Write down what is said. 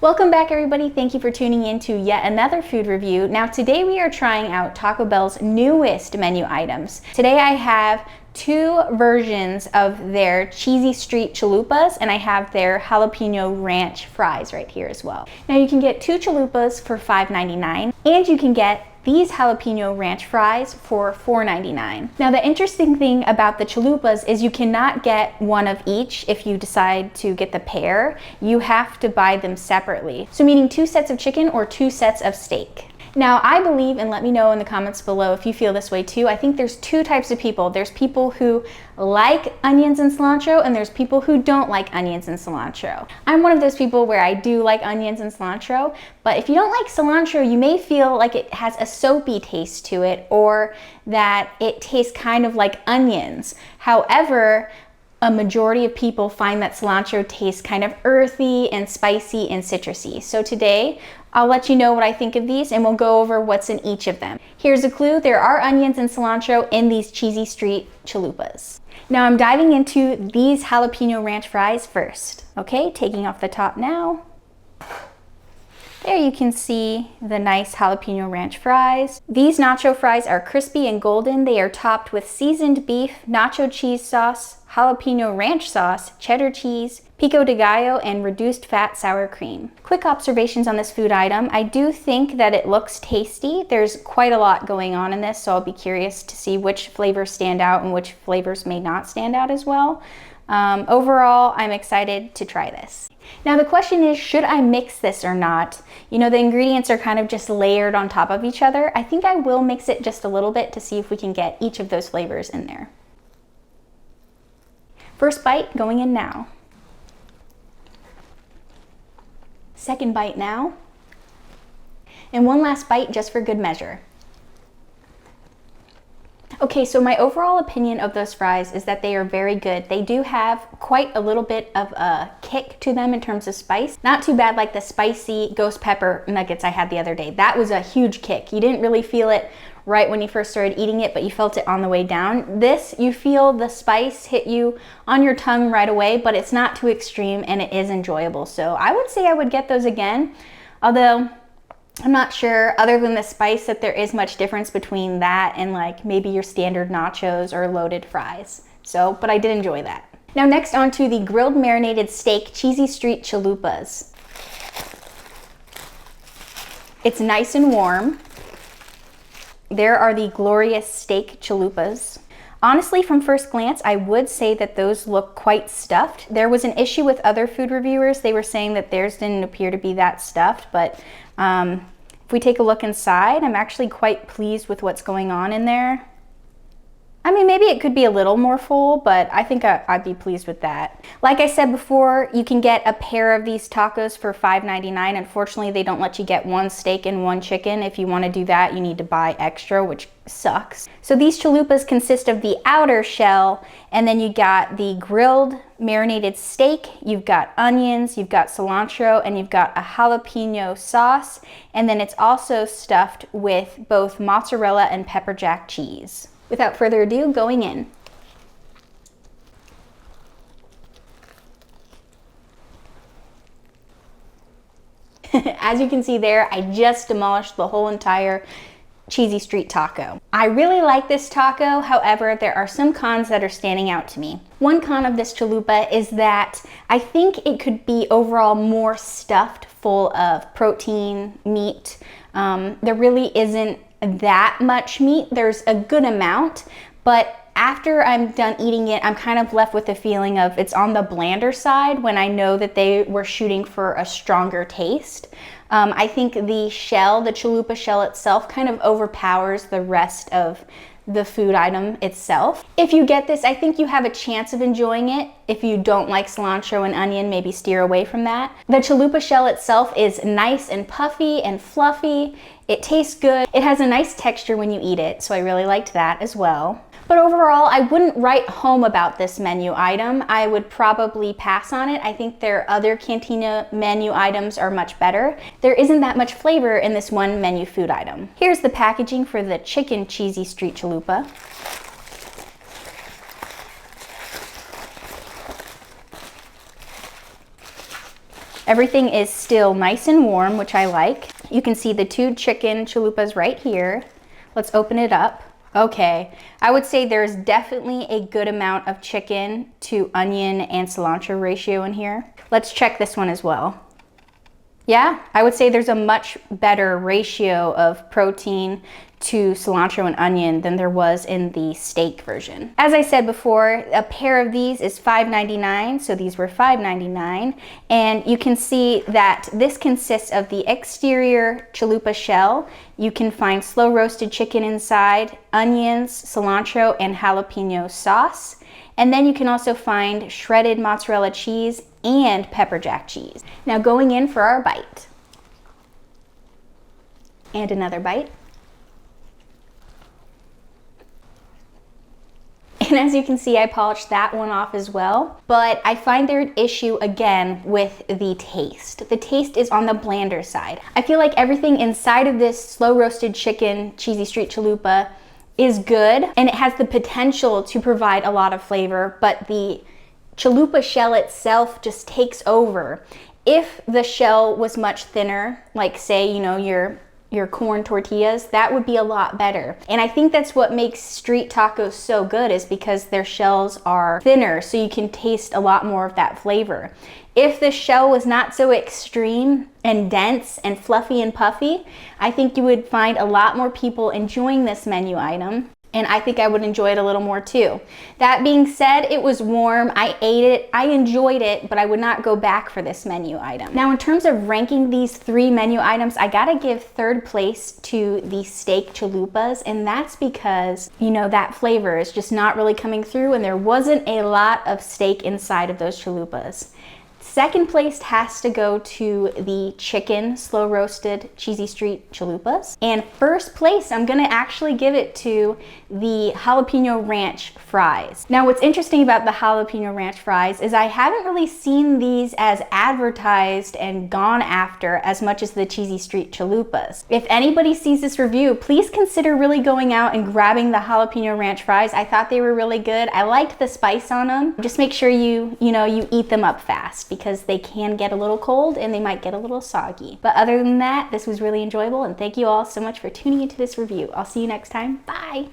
Welcome back, everybody. Thank you for tuning in to yet another food review. Now today we are trying out Taco Bell's newest menu items. Today I have two versions of their cheesy street chalupas, and I have their jalapeno ranch fries right here as well. Now you can get two chalupas for $5.99, and you can get these jalapeno ranch fries for $4.99. Now the interesting thing about the chalupas is you cannot get one of each if you decide to get the pair. You have to buy them separately. So meaning two sets of chicken or two sets of steak. Now I believe, and let me know in the comments below if you feel this way too, I think there's two types of people. There's people who like onions and cilantro, and there's people who don't like onions and cilantro. I'm one of those people where I do like onions and cilantro, but if you don't like cilantro, you may feel like it has a soapy taste to it, or that it tastes kind of like onions. However, a majority of people find that cilantro tastes kind of earthy and spicy and citrusy. So today, I'll let you know what I think of these, and we'll go over what's in each of them. Here's a clue: there are onions and cilantro in these cheesy street chalupas. Now I'm diving into these jalapeno ranch fries first. Okay, taking off the top now. There you can see the nice jalapeno ranch fries. These nacho fries are crispy and golden. They are topped with seasoned beef, nacho cheese sauce, jalapeno ranch sauce, cheddar cheese, pico de gallo, and reduced fat sour cream. Quick observations on this food item. I do think that it looks tasty. There's quite a lot going on in this, so I'll be curious to see which flavors stand out and which flavors may not stand out as well. Overall, I'm excited to try this. Now the question is, should I mix this or not? You know, the ingredients are kind of just layered on top of each other. I think I will mix it just a little bit to see if we can get each of those flavors in there. First bite going in now. Second bite now. And one last bite just for good measure. Okay, so my overall opinion of those fries is that they are very good. They do have quite a little bit of a kick to them in terms of spice. Not too bad like the spicy ghost pepper nuggets I had the other day. That was a huge kick. You didn't really feel it right when you first started eating it, but you felt it on the way down. This, you feel the spice hit you on your tongue right away, but it's not too extreme and it is enjoyable. So I would say I would get those again, although I'm not sure, other than the spice, that there is much difference between that and like maybe your standard nachos or loaded fries. So, but I did enjoy that. Now next on to the grilled marinated steak cheesy street chalupas. It's nice and warm. There are the glorious steak chalupas. Honestly, from first glance, I would say that those look quite stuffed. There was an issue with other food reviewers. They were saying that theirs didn't appear to be that stuffed, but if we take a look inside, I'm actually quite pleased with what's going on in there. I mean, maybe it could be a little more full, but I think I'd be pleased with that. Like I said before, you can get a pair of these tacos for $5.99. Unfortunately, they don't let you get one steak and one chicken. If you want to do that, you need to buy extra, which sucks. So these chalupas consist of the outer shell, and then you got the grilled marinated steak, you've got onions, you've got cilantro, and you've got a jalapeno sauce, and then it's also stuffed with both mozzarella and pepper jack cheese. Without further ado, going in. As you can see there, I just demolished the whole entire cheesy street taco. I really like this taco, however, there are some cons that are standing out to me. One con of this chalupa is that I think it could be overall more stuffed full of protein, meat. There really isn't that much meat. There's a good amount, but after I'm done eating it, I'm kind of left with the feeling of it's on the blander side when I know that they were shooting for a stronger taste. I think the shell, the chalupa shell itself, kind of overpowers the rest of the food item itself. If you get this, I think you have a chance of enjoying it. If you don't like cilantro and onion, maybe steer away from that. The chalupa shell itself is nice and puffy and fluffy. It tastes good. It has a nice texture when you eat it, so I really liked that as well. But overall, I wouldn't write home about this menu item. I would probably pass on it. I think their other Cantina menu items are much better. There isn't that much flavor in this one menu food item. Here's the packaging for the chicken cheesy street chalupa. Everything is still nice and warm, which I like. You can see the 2 chicken chalupas right here. Let's open it up. Okay, I would say there's definitely a good amount of chicken to onion and cilantro ratio in here. Let's check this one as well. Yeah, I would say there's a much better ratio of protein to cilantro and onion than there was in the steak version. As I said before, a pair of these is $5.99, so these were $5.99. And you can see that this consists of the exterior chalupa shell. You can find slow roasted chicken inside, onions, cilantro, and jalapeno sauce. And then you can also find shredded mozzarella cheese and pepper jack cheese. Now going in for our bite. And another bite. And as you can see, I polished that one off as well. But I find there's an issue again with the taste. The taste is on the blander side. I feel like everything inside of this slow roasted chicken cheesy street chalupa is good and it has the potential to provide a lot of flavor, but the chalupa shell itself just takes over. If the shell was much thinner, like say, you know, your corn tortillas, that would be a lot better. And I think that's what makes street tacos so good, is because their shells are thinner, so you can taste a lot more of that flavor. If the shell was not so extreme and dense and fluffy and puffy, I think you would find a lot more people enjoying this menu item. And I think I would enjoy it a little more too. That being said, it was warm, I ate it, I enjoyed it, but I would not go back for this menu item. Now in terms of ranking these 3 menu items, I gotta give 3rd place to the steak chalupas, and that's because, you know, that flavor is just not really coming through and there wasn't a lot of steak inside of those chalupas. 2nd place has to go to the chicken slow roasted cheesy street chalupas. And 1st place, I'm gonna actually give it to the jalapeno ranch fries. Now what's interesting about the jalapeno ranch fries is I haven't really seen these as advertised and gone after as much as the cheesy street chalupas. If anybody sees this review, please consider really going out and grabbing the jalapeno ranch fries. I thought they were really good. I liked the spice on them. Just make sure you eat them up fast, because they can get a little cold and they might get a little soggy. But other than that, this was really enjoyable, and thank you all so much for tuning into this review. I'll see you next time. Bye!